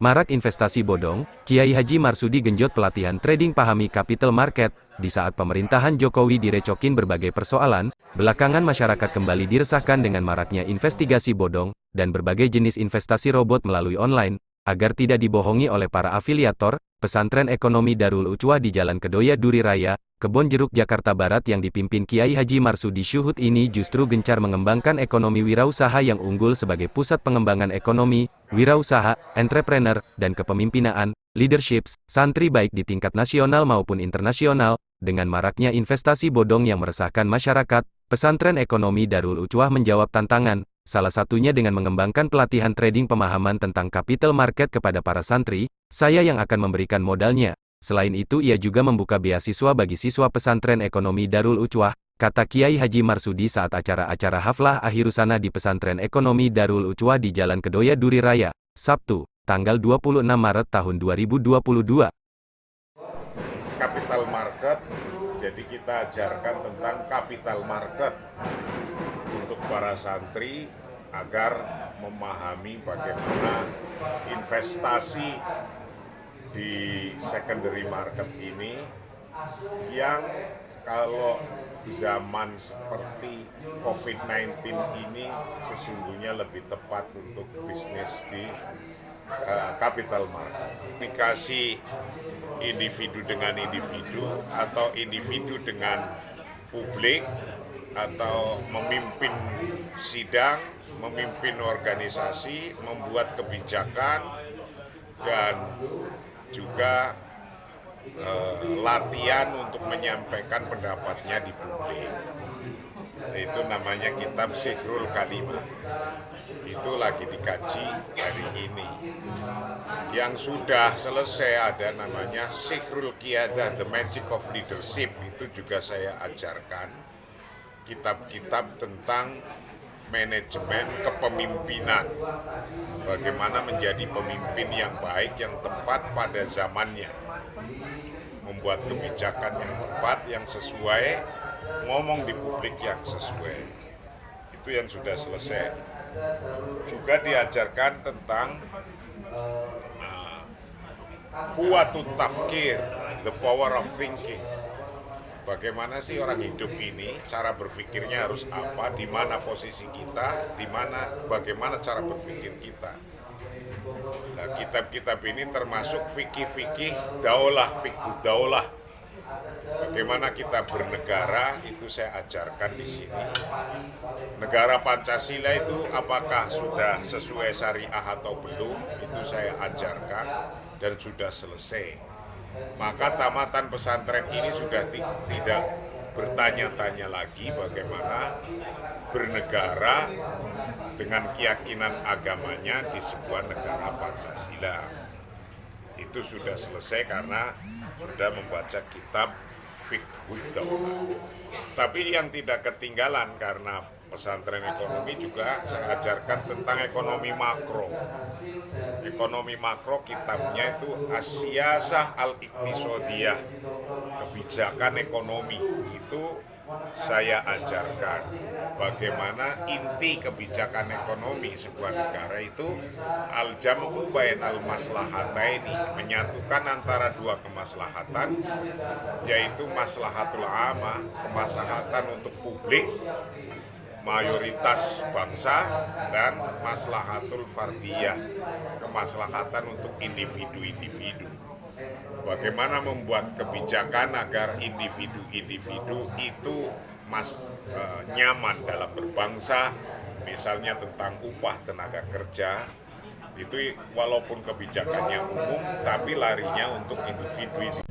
Marak investasi bodong, Kiai Haji Marsudi genjot pelatihan trading pahami capital market. Di saat pemerintahan Jokowi direcokin berbagai persoalan, belakangan masyarakat kembali diresahkan dengan maraknya investigasi bodong, dan berbagai jenis investasi robot melalui online. Agar tidak dibohongi oleh para afiliator, pesantren ekonomi Darul Uchwah di Jalan Kedoya Duri Raya, Kebon Jeruk Jakarta Barat yang dipimpin Kiai Haji Marsudi Syuhud ini justru gencar mengembangkan ekonomi wirausaha yang unggul sebagai pusat pengembangan ekonomi, wirausaha, entrepreneur, dan kepemimpinan, leaderships, santri baik di tingkat nasional maupun internasional. Dengan maraknya investasi bodong yang meresahkan masyarakat, pesantren ekonomi Darul Uchwah menjawab tantangan, salah satunya dengan mengembangkan pelatihan trading pemahaman tentang capital market kepada para santri. Saya yang akan memberikan modalnya. Selain itu ia juga membuka beasiswa bagi siswa pesantren ekonomi Darul Uchwah, kata Kiai Haji Marsudi saat acara-acara haflah akhirusana di pesantren ekonomi Darul Uchwah di Jalan Kedoya Duri Raya, Sabtu, tanggal 26 Maret tahun 2022. Capital market, jadi kita ajarkan tentang capital market untuk para santri agar memahami bagaimana investasi di secondary market ini yang kalau zaman seperti COVID-19 ini sesungguhnya lebih tepat untuk bisnis di capital market. Komunikasi individu dengan individu atau individu dengan publik atau memimpin sidang, memimpin organisasi, membuat kebijakan, dan juga latihan untuk menyampaikan pendapatnya di publik. Itu namanya kitab Sikhrul Kalimah. Itu lagi dikaji hari ini. Yang sudah selesai ada namanya Sikhrul Qiyadah, The Magic of Leadership. Itu juga saya ajarkan. Kitab-kitab tentang manajemen kepemimpinan. Bagaimana menjadi pemimpin yang baik, yang tepat pada zamannya. Membuat kebijakan yang tepat, yang sesuai, ngomong di publik yang sesuai. Itu yang sudah selesai. Juga diajarkan tentang kuwatut tafkir, the power of thinking. Bagaimana sih orang hidup ini, cara berpikirnya harus apa, di mana posisi kita, bagaimana cara berpikir kita. Nah, kitab-kitab ini termasuk fikih-fikih daulah, fikih daulah. Bagaimana kita bernegara, itu saya ajarkan di sini. Negara Pancasila itu apakah sudah sesuai syariah atau belum, itu saya ajarkan dan sudah selesai. Maka tamatan pesantren ini sudah tidak bertanya-tanya lagi bagaimana bernegara dengan keyakinan agamanya di sebuah negara Pancasila. Itu sudah selesai karena sudah membaca kitab Fiqhud Daulah. Tapi yang tidak ketinggalan karena pesantren ekonomi juga saya ajarkan tentang ekonomi makro. Ekonomi makro kitabnya itu As-Siyasah Al-Iqtisadiyah, kebijakan ekonomi. Itu saya ajarkan bagaimana inti kebijakan ekonomi sebuah negara itu al-jam'u bainal maslahataini, menyatukan antara dua kemaslahatan, yaitu maslahatul amah, kemaslahatan untuk publik mayoritas bangsa, dan maslahatul fardiyah, kemaslahatan untuk individu-individu. Bagaimana membuat kebijakan agar individu-individu itu nyaman dalam berbangsa, misalnya tentang upah tenaga kerja, itu walaupun kebijakannya umum, tapi larinya untuk individu.